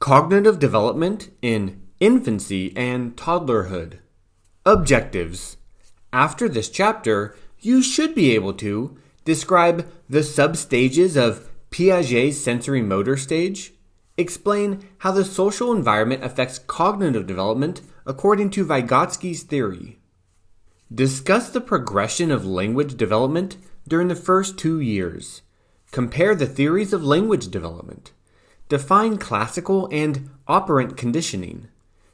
Cognitive development in infancy and toddlerhood. Objectives. After this chapter, you should be able to describe the substages of Piaget's sensory motor stage, explain how the social environment affects cognitive development according to Vygotsky's theory, discuss the progression of language development during the first 2 years, compare the theories of language development, define classical and operant conditioning,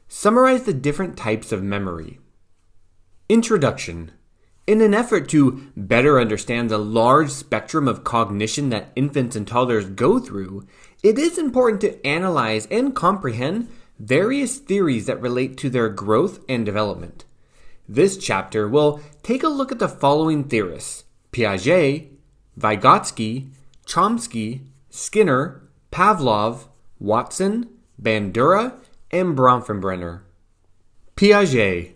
summarize the different types of memory. Introduction. In an effort to better understand the large spectrum of cognition that infants and toddlers go through, it is important to analyze and comprehend various theories that relate to their growth and development. This chapter will take a look at the following theorists: Piaget, Vygotsky, Chomsky, Skinner, Pavlov, Watson, Bandura, and Bronfenbrenner. Piaget.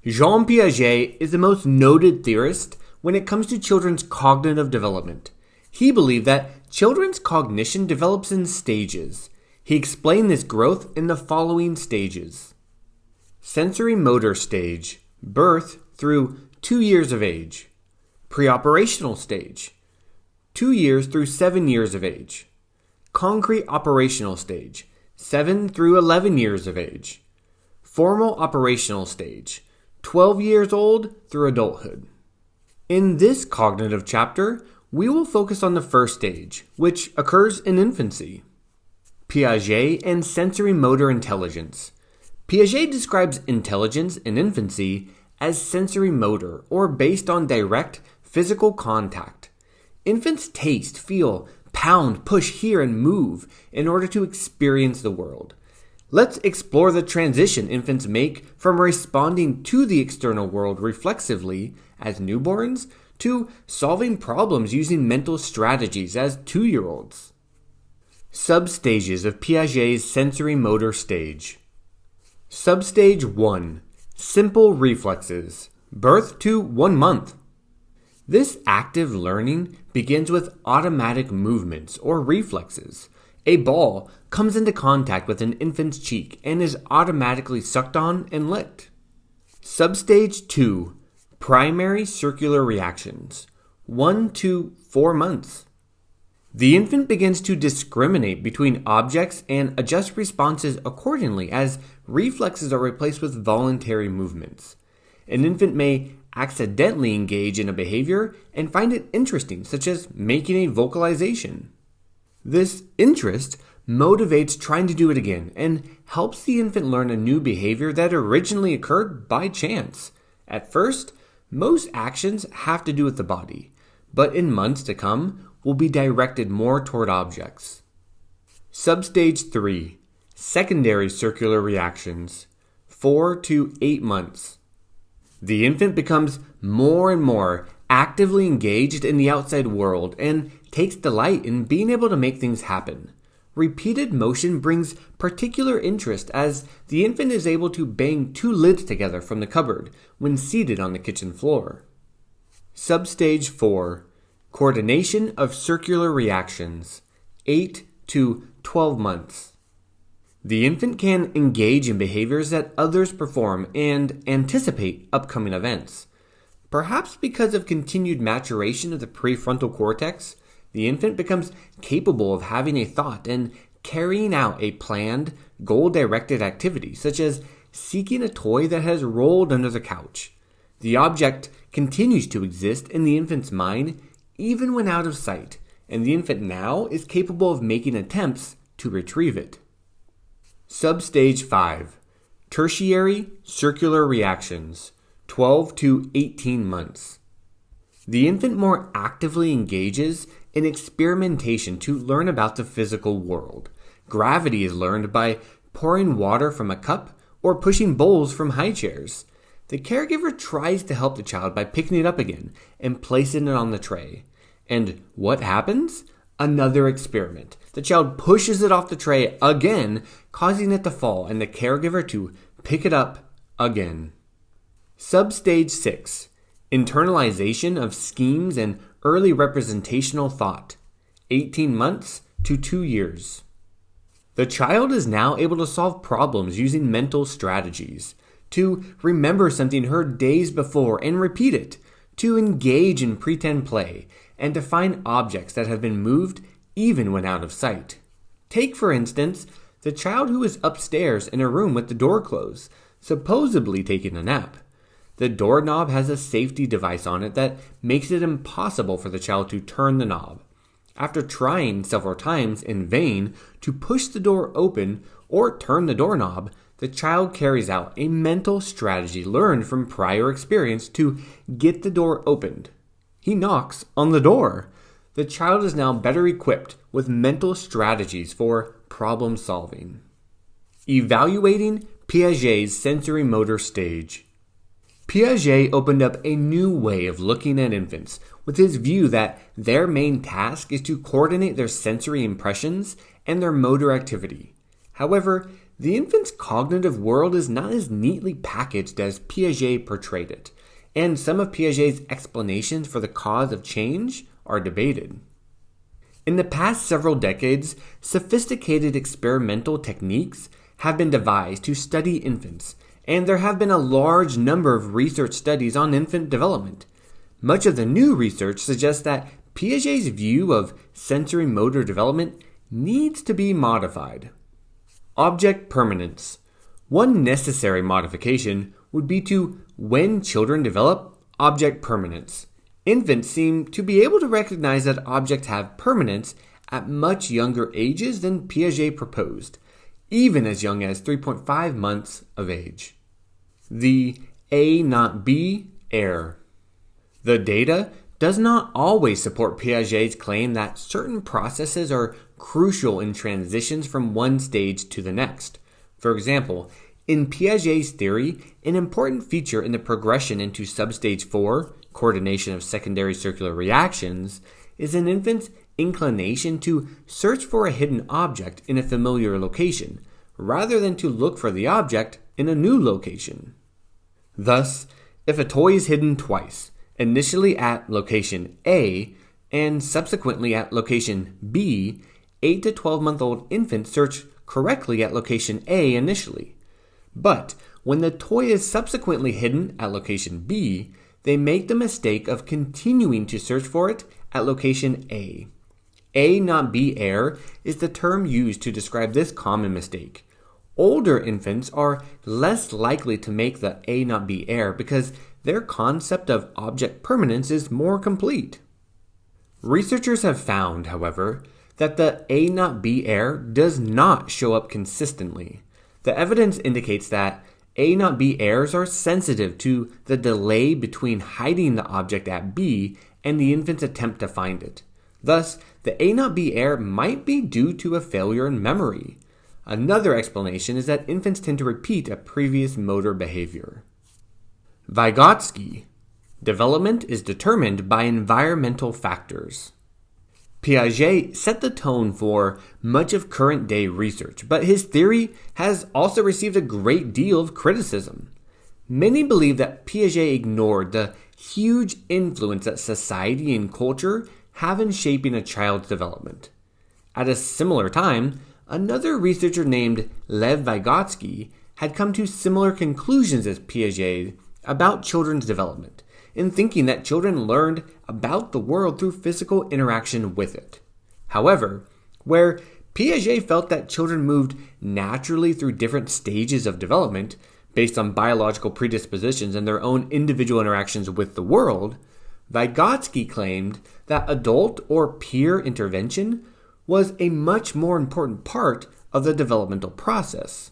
Jean Piaget is the most noted theorist when it comes to children's cognitive development. He believed that children's cognition develops in stages. He explained this growth in the following stages. Sensory motor stage, birth through 2 years of age. Preoperational stage, 2 years through 7 years of age. Concrete operational stage, 7 through 11 years of age. Formal operational stage, 12 years old through adulthood. In this cognitive chapter, we will focus on the first stage, which occurs in infancy. Piaget and sensory motor intelligence. Piaget describes intelligence in infancy as sensory motor, or based on direct physical contact. Infants taste, feel, pound, push, hear, and move in order to experience the world. Let's explore the transition infants make from responding to the external world reflexively as newborns to solving problems using mental strategies as 2-year-olds. Substages of Piaget's sensory motor stage. Substage 1. Simple reflexes. Birth to 1 month. This active learning begins with automatic movements or reflexes. A ball comes into contact with an infant's cheek and is automatically sucked on and licked. Substage 2. Primary circular reactions. 1 to 4 months. The infant begins to discriminate between objects and adjust responses accordingly as reflexes are replaced with voluntary movements. An infant may accidentally engage in a behavior and find it interesting, such as making a vocalization. This interest motivates trying to do it again and helps the infant learn a new behavior that originally occurred by chance. At first, most actions have to do with the body, but in months to come will be directed more toward objects. Substage 3. Secondary circular reactions. 4 to 8 months. The infant becomes more and more actively engaged in the outside world and takes delight in being able to make things happen. Repeated motion brings particular interest as the infant is able to bang 2 lids together from the cupboard when seated on the kitchen floor. Substage 4. Coordination of circular reactions. 8 to 12 months. The infant can engage in behaviors that others perform and anticipate upcoming events. Perhaps because of continued maturation of the prefrontal cortex, the infant becomes capable of having a thought and carrying out a planned, goal-directed activity, such as seeking a toy that has rolled under the couch. The object continues to exist in the infant's mind even when out of sight, and the infant now is capable of making attempts to retrieve it. Substage 5. Tertiary circular reactions. 12 to 18 months. The infant more actively engages in experimentation to learn about the physical world. Gravity is learned by pouring water from a cup or pushing bowls from high chairs. The caregiver tries to help the child by picking it up again and placing it on the tray. And what happens? Another experiment. The child pushes it off the tray again, causing it to fall, and the caregiver to pick it up again. Substage 6. Internalization of schemes and early representational thought. 18 months to 2 years. The child is now able to solve problems using mental strategies, to remember something heard days before and repeat it, to engage in pretend play, and to find objects that have been moved even when out of sight. Take, for instance, the child who is upstairs in a room with the door closed, supposedly taking a nap. The doorknob has a safety device on it that makes it impossible for the child to turn the knob. After trying several times in vain to push the door open or turn the doorknob, the child carries out a mental strategy learned from prior experience to get the door opened. He knocks on the door. The child is now better equipped with mental strategies for problem solving. Evaluating Piaget's sensory motor stage. Piaget opened up a new way of looking at infants with his view that their main task is to coordinate their sensory impressions and their motor activity. However, the infant's cognitive world is not as neatly packaged as Piaget portrayed it, and some of Piaget's explanations for the cause of change are debated. In the past several decades, sophisticated experimental techniques have been devised to study infants, and there have been a large number of research studies on infant development. Much of the new research suggests that Piaget's view of sensory motor development needs to be modified. Object permanence. One necessary modification would be to, when children develop, object permanence. Infants seem to be able to recognize that objects have permanence at much younger ages than Piaget proposed, even as young as 3.5 months of age. The A not B error. The data does not always support Piaget's claim that certain processes are crucial in transitions from one stage to the next. For example, in Piaget's theory, an important feature in the progression into substage 4, coordination of secondary circular reactions, is an infant's inclination to search for a hidden object in a familiar location, rather than to look for the object in a new location. Thus, if a toy is hidden twice, initially at location A and subsequently at location B, 8 to 12-month-old infants search correctly at location A initially. But when the toy is subsequently hidden at location B, they make the mistake of continuing to search for it at location A. A not B error is the term used to describe this common mistake. Older infants are less likely to make the A not B error because their concept of object permanence is more complete. Researchers have found, however, that the A not B error does not show up consistently. The evidence indicates that A not B errors are sensitive to the delay between hiding the object at B and the infant's attempt to find it. Thus, the A not B error might be due to a failure in memory. Another explanation is that infants tend to repeat a previous motor behavior. Vygotsky. Development is determined by environmental factors. Piaget set the tone for much of current-day research, but his theory has also received a great deal of criticism. Many believe that Piaget ignored the huge influence that society and culture have in shaping a child's development. At a similar time, another researcher named Lev Vygotsky had come to similar conclusions as Piaget about children's development, in thinking that children learned about the world through physical interaction with it. However, where Piaget felt that children moved naturally through different stages of development based on biological predispositions and their own individual interactions with the world, Vygotsky claimed that adult or peer intervention was a much more important part of the developmental process.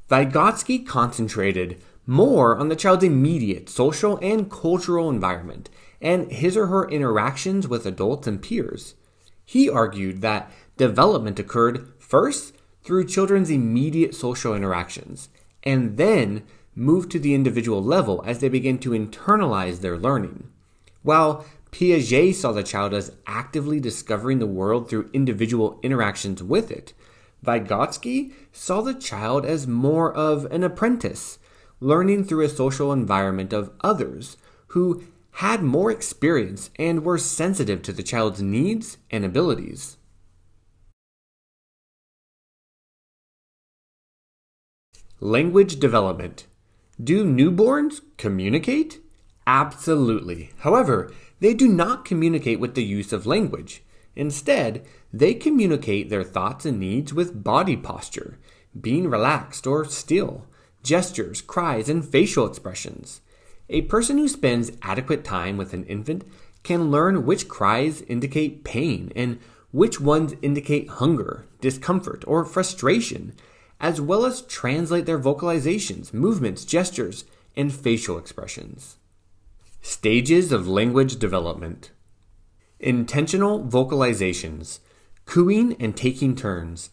Vygotsky concentrated more on the child's immediate social and cultural environment and his or her interactions with adults and peers. He argued that development occurred first through children's immediate social interactions and then moved to the individual level as they began to internalize their learning. While Piaget saw the child as actively discovering the world through individual interactions with it, Vygotsky saw the child as more of an apprentice, learning through a social environment of others who had more experience and were sensitive to the child's needs and abilities. Language development. Do newborns communicate? Absolutely. However, they do not communicate with the use of language. Instead, they communicate their thoughts and needs with body posture, being relaxed or still, gestures, cries, and facial expressions. A person who spends adequate time with an infant can learn which cries indicate pain and which ones indicate hunger, discomfort, or frustration, as well as translate their vocalizations, movements, gestures, and facial expressions. Stages of language development. Intentional vocalizations. Cooing and taking turns.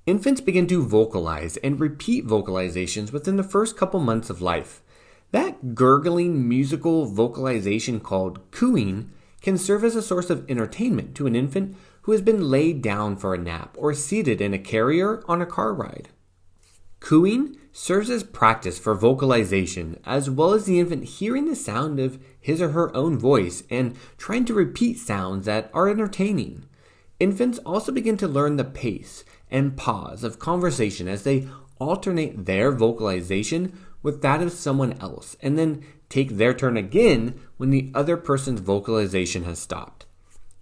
Infants begin to vocalize and repeat vocalizations within the first couple months of life. That gurgling musical vocalization called cooing can serve as a source of entertainment to an infant who has been laid down for a nap or seated in a carrier on a car ride. Cooing serves as practice for vocalization, as well as the infant hearing the sound of his or her own voice and trying to repeat sounds that are entertaining. Infants also begin to learn the pace and pause of conversation as they alternate their vocalization with that of someone else, and then take their turn again when the other person's vocalization has stopped.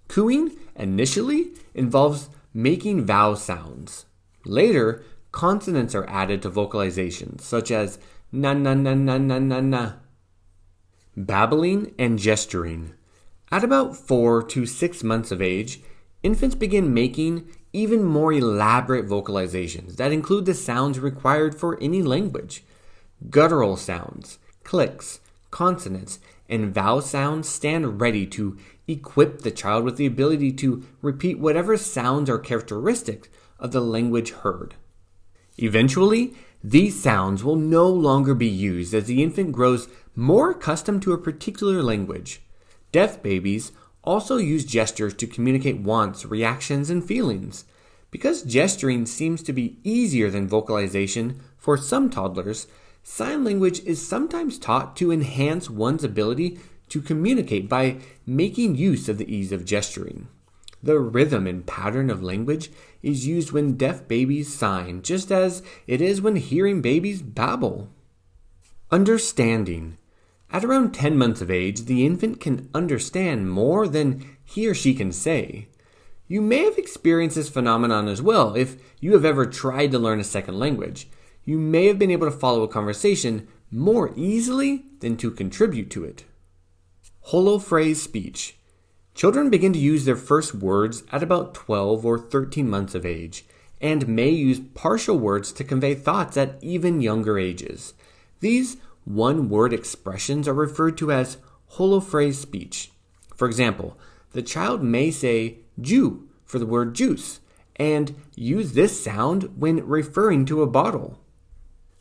Cooing initially involves making vowel sounds. Later, consonants are added to vocalizations, such as na na na na na na na. Babbling and gesturing. At about 4 to 6 months of age, infants begin making even more elaborate vocalizations that include the sounds required for any language. Guttural sounds, clicks, consonants, and vowel sounds stand ready to equip the child with the ability to repeat whatever sounds are characteristic of the language heard. Eventually, these sounds will no longer be used as the infant grows more accustomed to a particular language. Deaf babies also use gestures to communicate wants, reactions, and feelings. Because gesturing seems to be easier than vocalization for some toddlers, sign language is sometimes taught to enhance one's ability to communicate by making use of the ease of gesturing. The rhythm and pattern of language is used when deaf babies sign, just as it is when hearing babies babble. Understanding. At around 10 months of age, the infant can understand more than he or she can say. You may have experienced this phenomenon as well if you have ever tried to learn a second language. You may have been able to follow a conversation more easily than to contribute to it. Holophrase speech. Children begin to use their first words at about 12 or 13 months of age, and may use partial words to convey thoughts at even younger ages. These one-word expressions are referred to as holophrase speech. For example, the child may say "ju" for the word juice, and use this sound when referring to a bottle.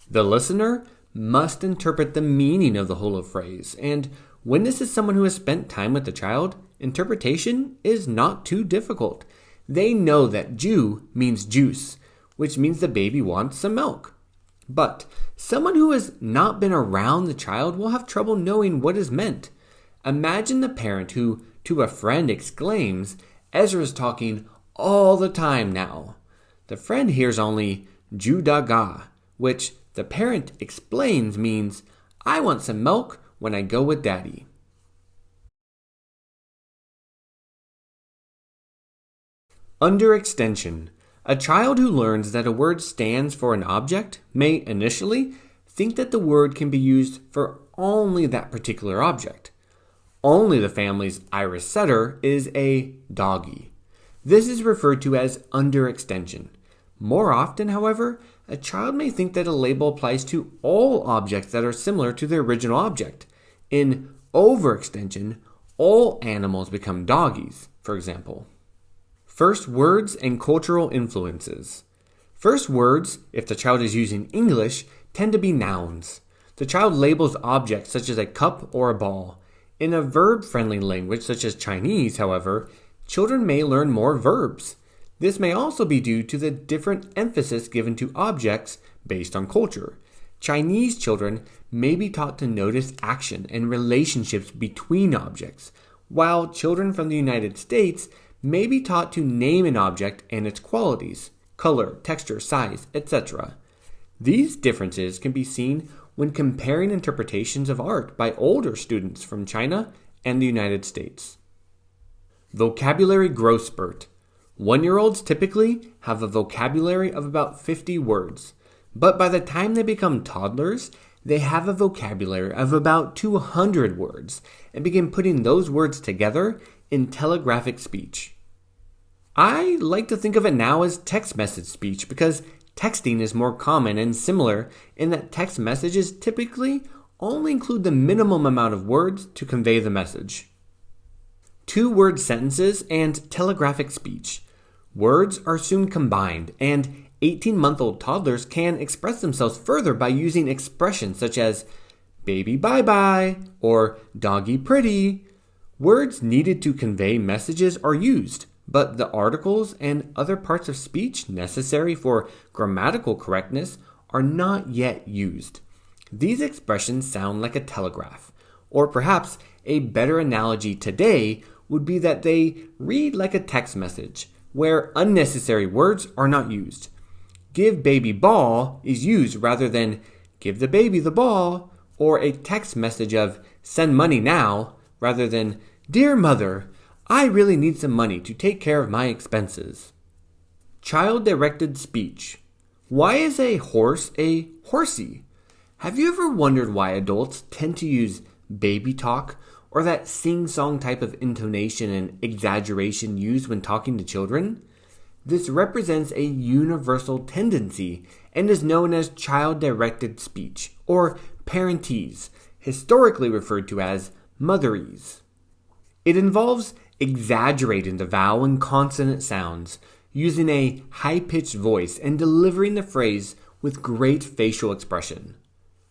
The listener must interpret the meaning of the holophrase, and when this is someone who has spent time with the child, interpretation is not too difficult. They know that "ju" means juice, which means the baby wants some milk. But someone who has not been around the child will have trouble knowing what is meant. Imagine the parent who, to a friend, exclaims, "Ezra's talking all the time now." The friend hears only "ju da ga," which the parent explains means, "I want some milk when I go with Daddy." Underextension. A child who learns that a word stands for an object may initially think that the word can be used for only that particular object. Only the family's Irish setter is a doggy. This is referred to as underextension. More often, however, a child may think that a label applies to all objects that are similar to the original object. In overextension, all animals become doggies, for example. First words and cultural influences. First words, if the child is using English, tend to be nouns. The child labels objects such as a cup or a ball. In a verb-friendly language such as Chinese, however, children may learn more verbs. This may also be due to the different emphasis given to objects based on culture. Chinese children may be taught to notice action and relationships between objects, while children from the United States may be taught to name an object and its qualities, color, texture, size, etc. These differences can be seen when comparing interpretations of art by older students from China and the United States. Vocabulary growth spurt. 1-year-olds typically have a vocabulary of about 50 words, but by the time they become toddlers, they have a vocabulary of about 200 words and begin putting those words together in telegraphic speech. I like to think of it now as text message speech because texting is more common and similar in that text messages typically only include the minimum amount of words to convey the message. 2-word sentences and telegraphic speech. Words are soon combined, and 18-month-old toddlers can express themselves further by using expressions such as baby bye-bye or doggy pretty. Words needed to convey messages are used, but the articles and other parts of speech necessary for grammatical correctness are not yet used. These expressions sound like a telegraph, or perhaps a better analogy today would be that they read like a text message, where unnecessary words are not used. Give baby ball is used rather than give the baby the ball, or a text message of send money now rather than dear mother, I really need some money to take care of my expenses. Child-directed speech. Why is a horse a horsey? Have you ever wondered why adults tend to use baby talk or that sing-song type of intonation and exaggeration used when talking to children? This represents a universal tendency and is known as child-directed speech, or parentese, historically referred to as motherese. It involves exaggerating the vowel and consonant sounds, using a high-pitched voice and delivering the phrase with great facial expression.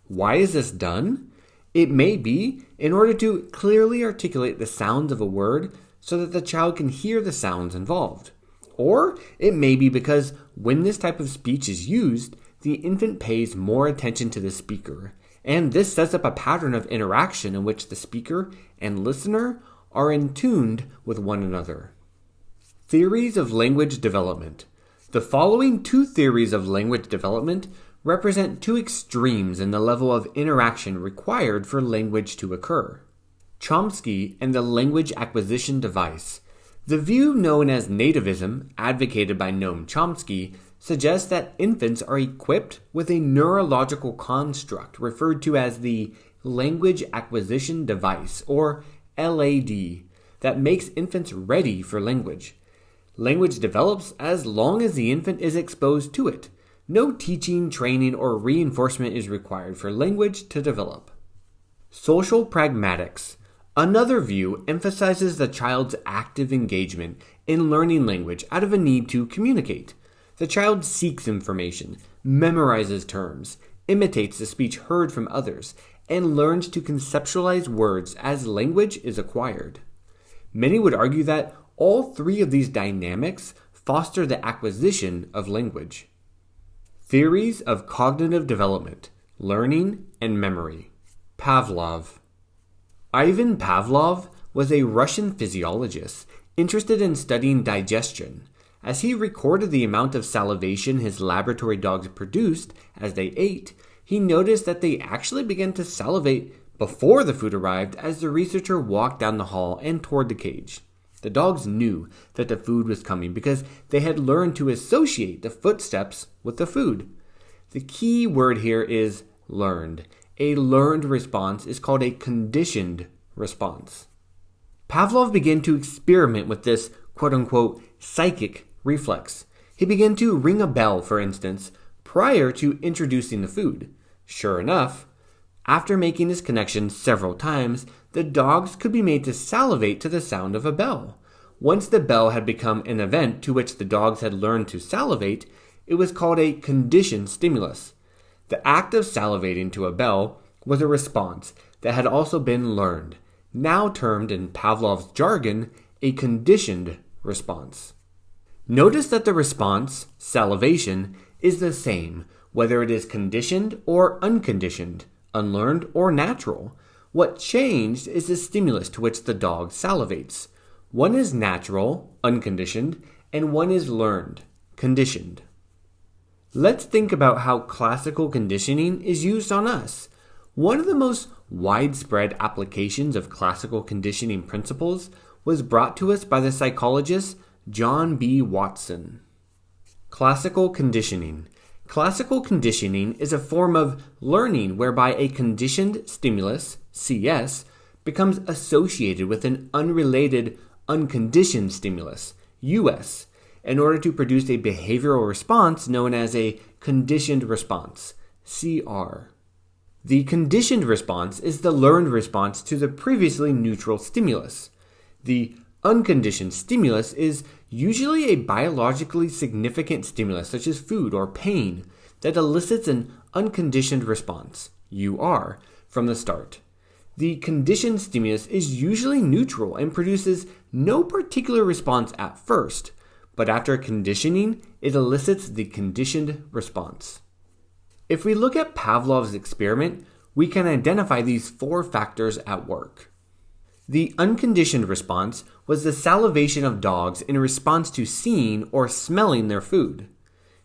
Why is this done? It may be in order to clearly articulate the sounds of a word so that the child can hear the sounds involved. Or it may be because when this type of speech is used, the infant pays more attention to the speaker, and this sets up a pattern of interaction in which the speaker and listener are in tune with one another. Theories of language development. The following 2 theories of language development represent 2 extremes in the level of interaction required for language to occur. Chomsky and the language acquisition device. The view known as nativism, advocated by Noam Chomsky, suggests that infants are equipped with a neurological construct referred to as the language acquisition device, or LAD, that makes infants ready for language. Language develops as long as the infant is exposed to it. No teaching, training, or reinforcement is required for language to develop. Social pragmatics. Another view emphasizes the child's active engagement in learning language out of a need to communicate. The child seeks information, memorizes terms, imitates the speech heard from others, and learns to conceptualize words as language is acquired. Many would argue that all 3 of these dynamics foster the acquisition of language. Theories of cognitive development, learning, and memory. Pavlov. Ivan Pavlov was a Russian physiologist interested in studying digestion. As he recorded the amount of salivation his laboratory dogs produced as they ate, he noticed that they actually began to salivate before the food arrived as the researcher walked down the hall and toward the cage. The dogs knew that the food was coming because they had learned to associate the footsteps with the food. The key word here is learned. A learned response is called a conditioned response. Pavlov began to experiment with this quote-unquote psychic reflex. He began to ring a bell, for instance, prior to introducing the food. Sure enough, after making this connection several times, the dogs could be made to salivate to the sound of a bell. Once the bell had become an event to which the dogs had learned to salivate, it was called a conditioned stimulus. The act of salivating to a bell was a response that had also been learned, now termed in Pavlov's jargon a conditioned response. Notice that the response, salivation, is the same whether it is conditioned or unconditioned, unlearned or natural. What changed is the stimulus to which the dog salivates. One is natural, unconditioned, and one is learned, conditioned. Let's think about how classical conditioning is used on us. One of the most widespread applications of classical conditioning principles was brought to us by the psychologist John B. Watson. Classical conditioning. Classical conditioning is a form of learning whereby a conditioned stimulus, CS, becomes associated with an unrelated unconditioned stimulus, US, in order to produce a behavioral response known as a conditioned response, CR. The conditioned response is the learned response to the previously neutral stimulus. The unconditioned stimulus is usually a biologically significant stimulus such as food or pain that elicits an unconditioned response, UR, from the start. The conditioned stimulus is usually neutral and produces no particular response at first, but after conditioning, it elicits the conditioned response. If we look at Pavlov's experiment, we can identify these 4 factors at work. The unconditioned response was the salivation of dogs in response to seeing or smelling their food.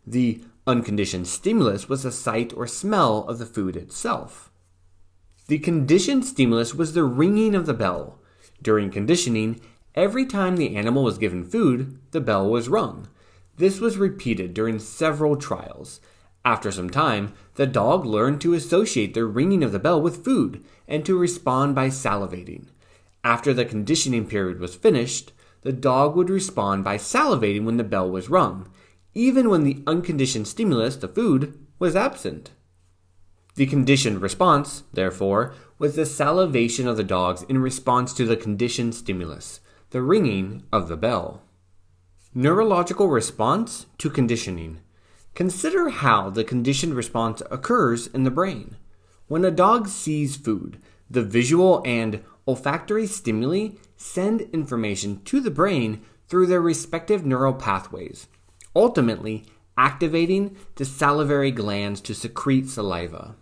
The unconditioned stimulus was the sight or smell of the food itself. The conditioned stimulus was the ringing of the bell. During conditioning, every time the animal was given food, the bell was rung. This was repeated during several trials. After some time, the dog learned to associate the ringing of the bell with food and to respond by salivating. After the conditioning period was finished, the dog would respond by salivating when the bell was rung, even when the unconditioned stimulus, the food, was absent. The conditioned response, therefore, was the salivation of the dogs in response to the conditioned stimulus, the ringing of the bell. Neurological response to conditioning. Consider how the conditioned response occurs in the brain. When a dog sees food, the visual and olfactory stimuli send information to the brain through their respective neural pathways, ultimately activating the salivary glands to secrete saliva.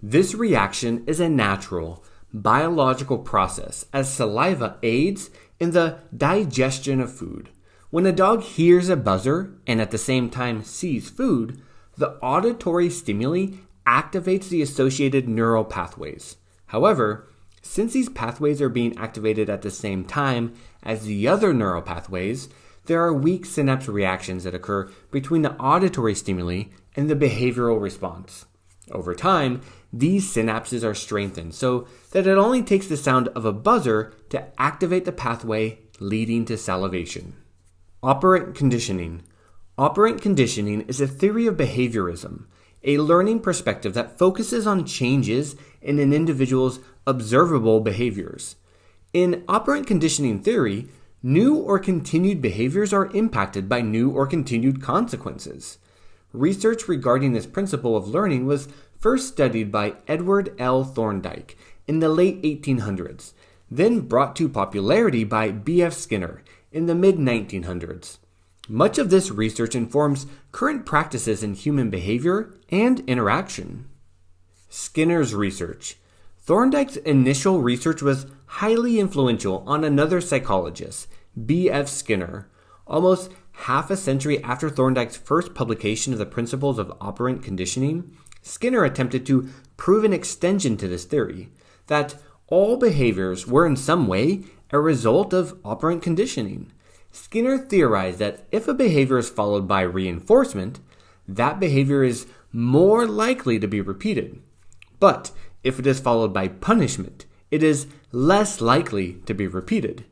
This reaction is a natural, biological process as saliva aids in the digestion of food. When a dog hears a buzzer and at the same time sees food, the auditory stimuli activates the associated neural pathways. However, since these pathways are being activated at the same time as the other neural pathways, there are weak synapse reactions that occur between the auditory stimuli and the behavioral response. Over time, these synapses are strengthened so that it only takes the sound of a buzzer to activate the pathway leading to salivation. Operant conditioning. Operant conditioning is a theory of behaviorism, a learning perspective that focuses on changes in an individual's observable behaviors. In operant conditioning theory, new or continued behaviors are impacted by new or continued consequences. Research regarding this principle of learning was first studied by Edward L. Thorndike in the late 1800s, then brought to popularity by B.F. Skinner in the mid-1900s. Much of this research informs current practices in human behavior and interaction. Skinner's research. Thorndike's initial research was highly influential on another psychologist, B.F. Skinner. Almost half a century after Thorndike's first publication of the principles of operant conditioning, Skinner attempted to prove an extension to this theory, that all behaviors were in some way a result of operant conditioning. Skinner theorized that if a behavior is followed by reinforcement, that behavior is more likely to be repeated. But if it is followed by punishment, it is less likely to be repeated.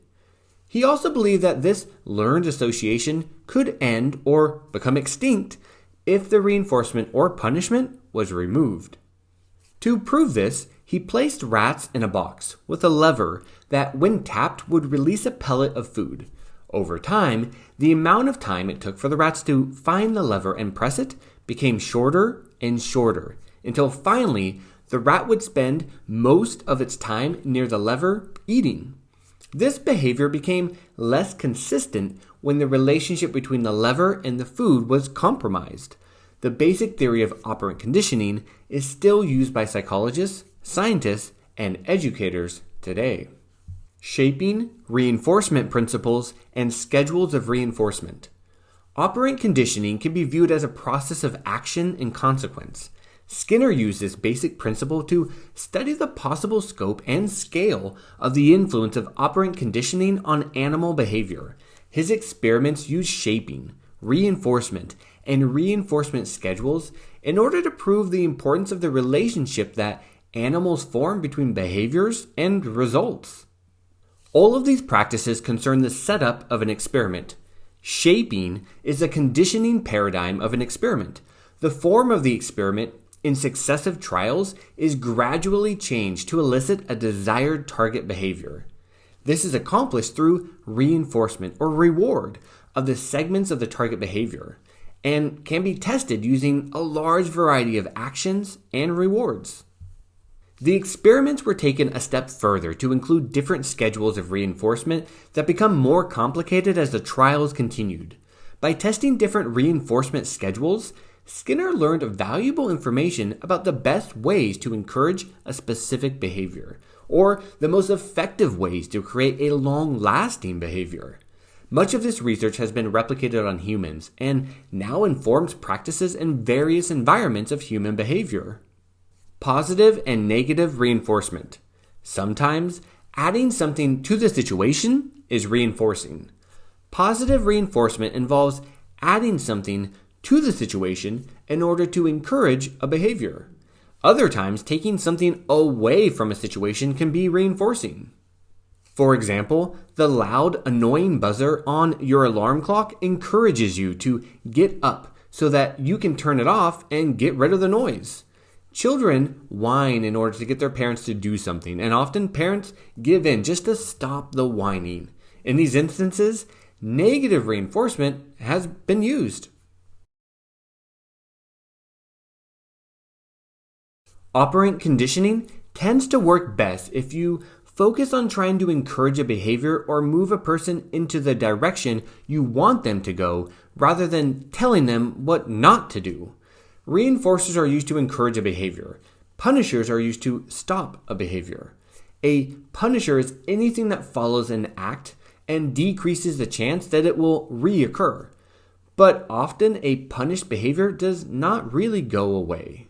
He also believed that this learned association could end or become extinct if the reinforcement or punishment was removed. To prove this, he placed rats in a box with a lever that, when tapped, would release a pellet of food. Over time, the amount of time it took for the rats to find the lever and press it became shorter and shorter, until finally the rat would spend most of its time near the lever eating. This behavior became less consistent when the relationship between the lever and the food was compromised. The basic theory of operant conditioning is still used by psychologists, scientists, and educators today. Shaping reinforcement principles and schedules of reinforcement. Operant conditioning can be viewed as a process of action and consequence. Skinner used this basic principle to study the possible scope and scale of the influence of operant conditioning on animal behavior. His experiments used shaping, reinforcement, and reinforcement schedules in order to prove the importance of the relationship that animals form between behaviors and results. All of these practices concern the setup of an experiment. Shaping is a conditioning paradigm of an experiment. The form of the experiment in successive trials is gradually changed to elicit a desired target behavior. This is accomplished through reinforcement or reward of the segments of the target behavior and can be tested using a large variety of actions and rewards. The experiments were taken a step further to include different schedules of reinforcement that become more complicated as the trials continued. By testing different reinforcement schedules, Skinner learned valuable information about the best ways to encourage a specific behavior, or the most effective ways to create a long-lasting behavior. Much of this research has been replicated on humans and now informs practices in various environments of human behavior. Positive and negative reinforcement. Sometimes, adding something to the situation is reinforcing. Positive reinforcement involves adding something to the situation in order to encourage a behavior. Other times, taking something away from a situation can be reinforcing. For example, the loud, annoying buzzer on your alarm clock encourages you to get up so that you can turn it off and get rid of the noise. Children whine in order to get their parents to do something, and often parents give in just to stop the whining. In these instances, negative reinforcement has been used. Operant conditioning tends to work best if you focus on trying to encourage a behavior or move a person into the direction you want them to go rather than telling them what not to do. Reinforcers are used to encourage a behavior. Punishers are used to stop a behavior. A punisher is anything that follows an act and decreases the chance that it will reoccur. But often a punished behavior does not really go away.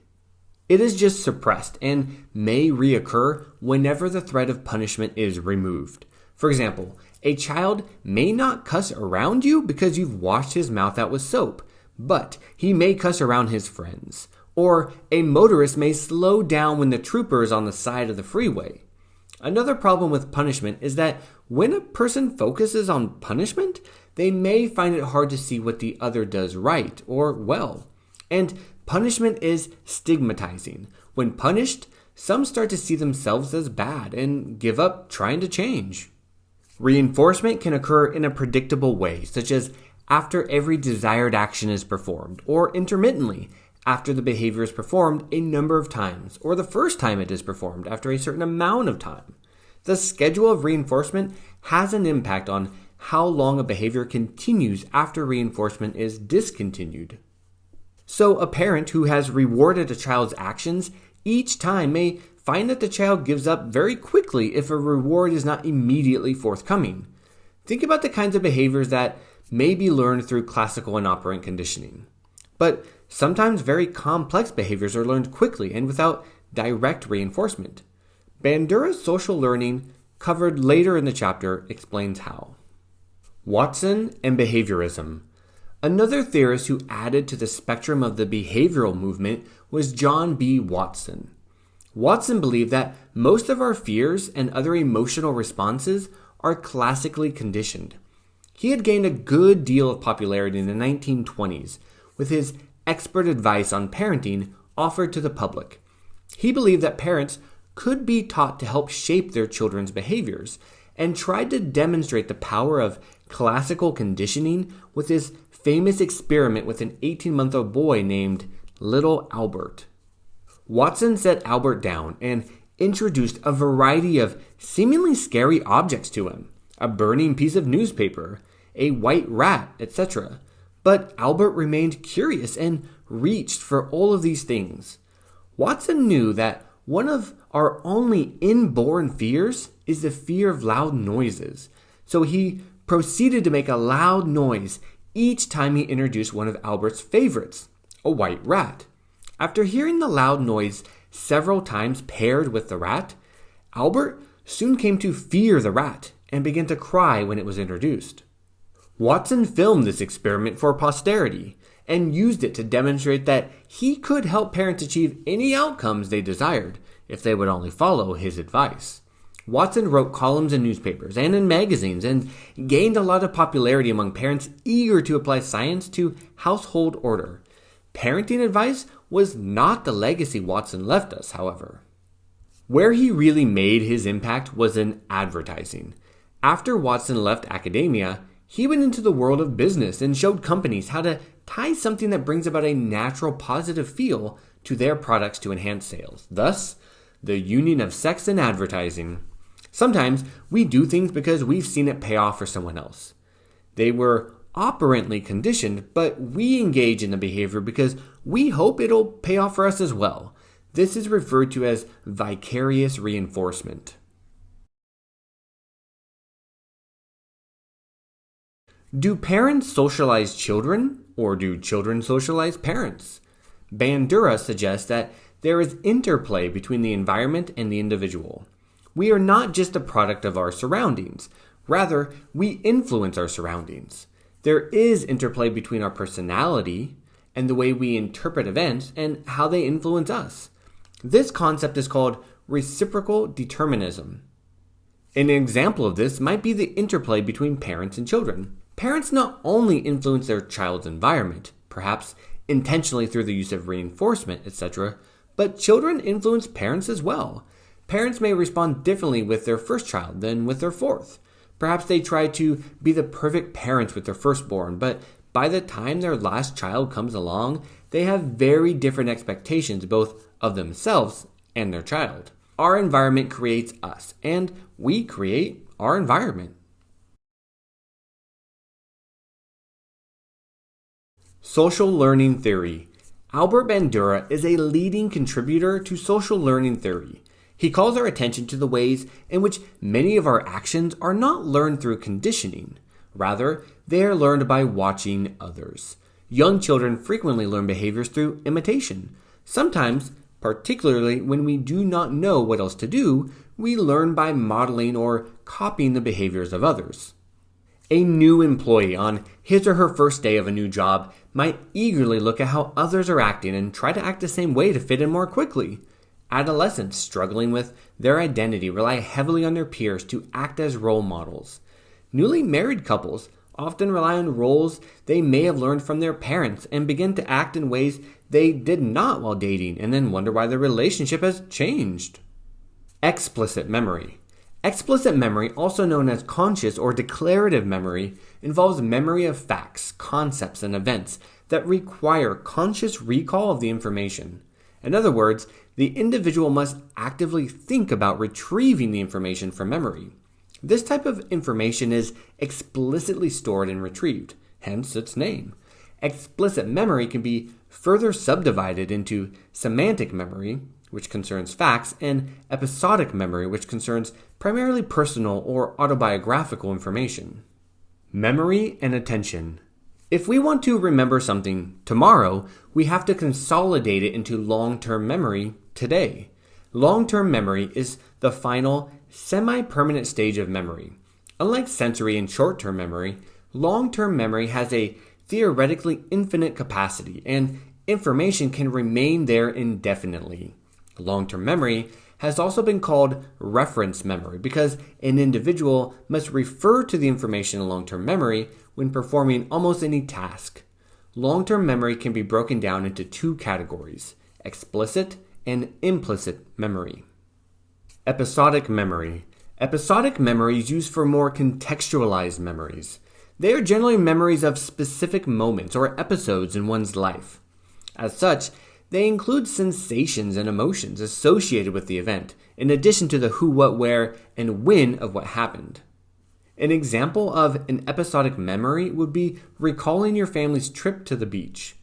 It is just suppressed and may reoccur whenever the threat of punishment is removed. For example, a child may not cuss around you because you've washed his mouth out with soap, but he may cuss around his friends. Or a motorist may slow down when the trooper is on the side of the freeway. Another problem with punishment is that when a person focuses on punishment, they may find it hard to see what the other does right or well. And punishment is stigmatizing. When punished, some start to see themselves as bad and give up trying to change. Reinforcement can occur in a predictable way, such as after every desired action is performed, or intermittently, after the behavior is performed a number of times, or the first time it is performed after a certain amount of time. The schedule of reinforcement has an impact on how long a behavior continues after reinforcement is discontinued. So a parent who has rewarded a child's actions each time may find that the child gives up very quickly if a reward is not immediately forthcoming. Think about the kinds of behaviors that may be learned through classical and operant conditioning. But sometimes very complex behaviors are learned quickly and without direct reinforcement. Bandura's social learning, covered later in the chapter, explains how. Watson and behaviorism. Another theorist who added to the spectrum of the behavioral movement was John B. Watson. Watson believed that most of our fears and other emotional responses are classically conditioned. He had gained a good deal of popularity in the 1920s with his expert advice on parenting offered to the public. He believed that parents could be taught to help shape their children's behaviors and tried to demonstrate the power of classical conditioning with his famous experiment with an 18-month-old boy named Little Albert. Watson set Albert down and introduced a variety of seemingly scary objects to him, a burning piece of newspaper, a white rat, etc. But Albert remained curious and reached for all of these things. Watson knew that one of our only inborn fears is the fear of loud noises. So he proceeded to make a loud noise each time he introduced one of Albert's favorites, a white rat. After hearing the loud noise several times paired with the rat, Albert soon came to fear the rat and began to cry when it was introduced. Watson filmed this experiment for posterity and used it to demonstrate that he could help parents achieve any outcomes they desired if they would only follow his advice. Watson wrote columns in newspapers and in magazines and gained a lot of popularity among parents eager to apply science to household order. Parenting advice was not the legacy Watson left us, however. Where he really made his impact was in advertising. After Watson left academia, he went into the world of business and showed companies how to tie something that brings about a natural positive feel to their products to enhance sales. Thus, the union of sex and advertising. Sometimes we do things because we've seen it pay off for someone else. They were operantly conditioned, but we engage in the behavior because we hope it'll pay off for us as well. This is referred to as vicarious reinforcement. Do parents socialize children, or do children socialize parents? Bandura suggests that there is interplay between the environment and the individual. We are not just a product of our surroundings. Rather, we influence our surroundings. There is interplay between our personality and the way we interpret events and how they influence us. This concept is called reciprocal determinism. An example of this might be the interplay between parents and children. Parents not only influence their child's environment, perhaps intentionally through the use of reinforcement, etc., but children influence parents as well. Parents may respond differently with their first child than with their fourth. Perhaps they try to be the perfect parents with their firstborn, but by the time their last child comes along, they have very different expectations both of themselves and their child. Our environment creates us, and we create our environment. Social learning theory. Albert Bandura is a leading contributor to social learning theory. He calls our attention to the ways in which many of our actions are not learned through conditioning. Rather, they are learned by watching others. Young children frequently learn behaviors through imitation. Sometimes, particularly when we do not know what else to do, we learn by modeling or copying the behaviors of others. A new employee on his or her first day of a new job might eagerly look at how others are acting and try to act the same way to fit in more quickly. Adolescents struggling with their identity rely heavily on their peers to act as role models. Newly married couples often rely on roles they may have learned from their parents and begin to act in ways they did not while dating and then wonder why their relationship has changed. Explicit memory. Explicit memory, also known as conscious or declarative memory, involves memory of facts, concepts, and events that require conscious recall of the information. In other words, the individual must actively think about retrieving the information from memory. This type of information is explicitly stored and retrieved, hence its name. Explicit memory can be further subdivided into semantic memory, which concerns facts, and episodic memory, which concerns primarily personal or autobiographical information. Memory and attention. If we want to remember something tomorrow, we have to consolidate it into long-term memory today. Long-term memory is the final, semi-permanent stage of memory. Unlike sensory and short-term memory, long-term memory has a theoretically infinite capacity, and information can remain there indefinitely. Long-term memory has also been called reference memory because an individual must refer to the information in long-term memory when performing almost any task. Long-term memory can be broken down into two categories: explicit and implicit memory. Episodic memory. Episodic memory is used for more contextualized memories. They are generally memories of specific moments or episodes in one's life. As such, they include sensations and emotions associated with the event, in addition to the who, what, where, and when of what happened. An example of an episodic memory would be recalling your family's trip to the beach.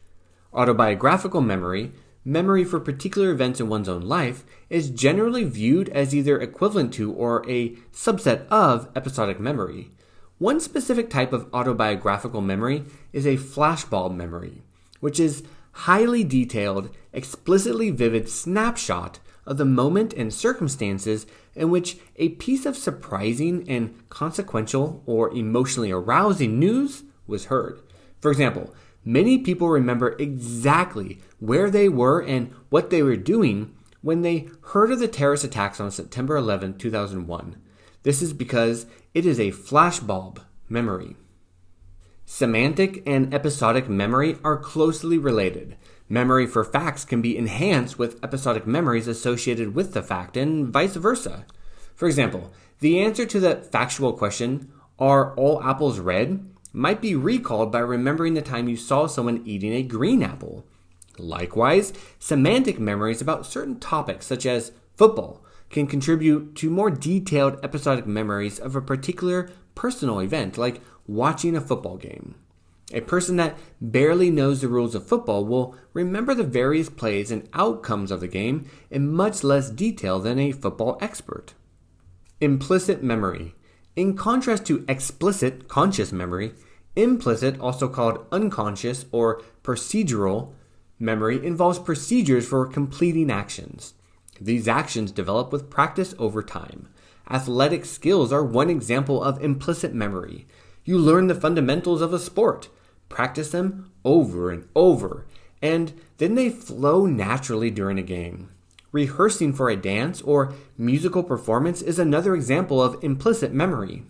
Autobiographical memory, memory for particular events in one's own life, is generally viewed as either equivalent to or a subset of episodic memory. One specific type of autobiographical memory is a flashbulb memory, which is highly detailed, explicitly vivid snapshot of the moment and circumstances in which a piece of surprising and consequential or emotionally arousing news was heard. For example, many people remember exactly where they were and what they were doing when they heard of the terrorist attacks on September 11, 2001. This is because it is a flashbulb memory. Semantic and episodic memory are closely related. Memory for facts can be enhanced with episodic memories associated with the fact, and vice versa. For example, the answer to the factual question, "Are all apples red?" might be recalled by remembering the time you saw someone eating a green apple. Likewise, semantic memories about certain topics, such as football, can contribute to more detailed episodic memories of a particular personal event, like watching a football game. A person that barely knows the rules of football will remember the various plays and outcomes of the game in much less detail than a football expert. Implicit memory. In contrast to explicit conscious memory, implicit, also called unconscious or procedural memory, involves procedures for completing actions. These actions develop with practice over time. Athletic skills are one example of implicit memory. You learn the fundamentals of a sport, practice them over and over, and then they flow naturally during a game. Rehearsing for a dance or musical performance is another example of implicit memory.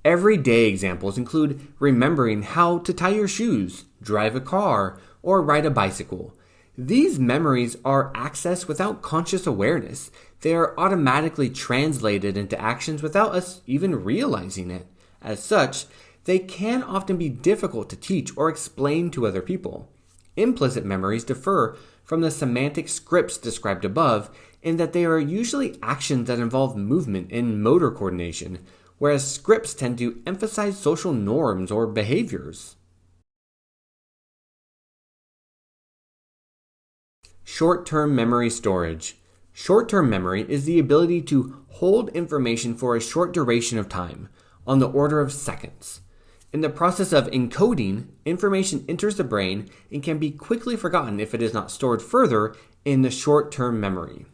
Everyday examples include remembering how to tie your shoes, drive a car, or ride a bicycle. These memories are accessed without conscious awareness. They are automatically translated into actions without us even realizing it. As such, they can often be difficult to teach or explain to other people. Implicit memories differ from the semantic scripts described above in that they are usually actions that involve movement and motor coordination, whereas scripts tend to emphasize social norms or behaviors. Short-term memory storage. Short-term memory is the ability to hold information for a short duration of time, on the order of seconds. In the process of encoding, information enters the brain and can be quickly forgotten if it is not stored further in the short-term memory.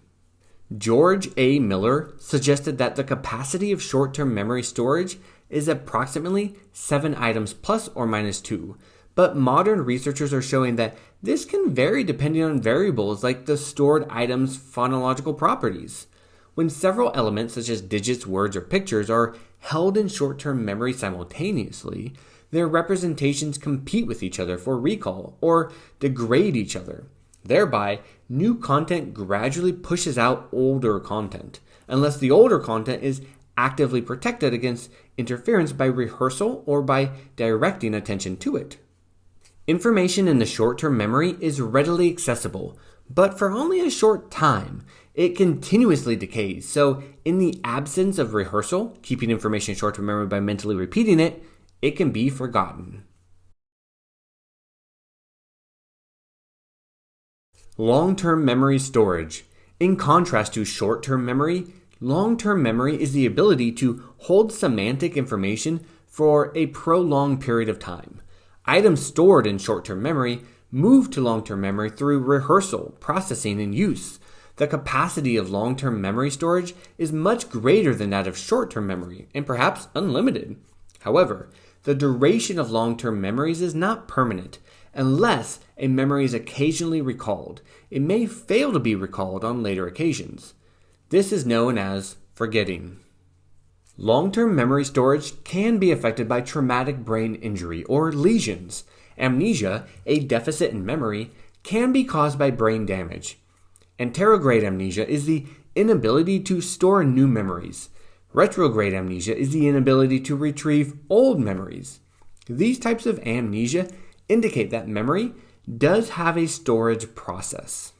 George A. Miller suggested that the capacity of short-term memory storage is approximately 7 items plus or minus 2, but modern researchers are showing that this can vary depending on variables like the stored item's phonological properties. When several elements such as digits, words, or pictures are held in short-term memory simultaneously, their representations compete with each other for recall or degrade each other. Thereby, new content gradually pushes out older content, unless the older content is actively protected against interference by rehearsal or by directing attention to it. Information in the short-term memory is readily accessible, but for only a short time. It continuously decays, so in the absence of rehearsal, keeping information in short-term memory by mentally repeating it, it can be forgotten. Long-term memory storage. In contrast to short-term memory, long-term memory is the ability to hold semantic information for a prolonged period of time. Items stored in short-term memory move to long-term memory through rehearsal, processing, and use. The capacity of long-term memory storage is much greater than that of short-term memory, and perhaps unlimited. However, the duration of long-term memories is not permanent. Unless a memory is occasionally recalled, it may fail to be recalled on later occasions. This is known as forgetting. Long-term memory storage can be affected by traumatic brain injury or lesions. Amnesia, a deficit in memory, can be caused by brain damage. Anterograde amnesia is the inability to store new memories. Retrograde amnesia is the inability to retrieve old memories. These types of amnesia indicate that memory does have a storage process.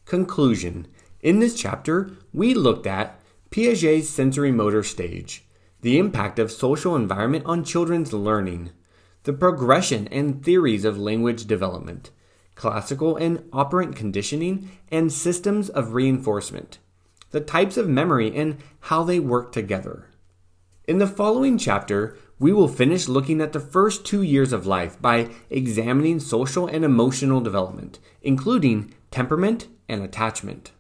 Conclusion. In this chapter, we looked at Piaget's sensory motor stage, the impact of social environment on children's learning, the progression and theories of language development, classical and operant conditioning, and systems of reinforcement, the types of memory and how they work together. In the following chapter, we will finish looking at the first 2 years of life by examining social and emotional development, including temperament and attachment.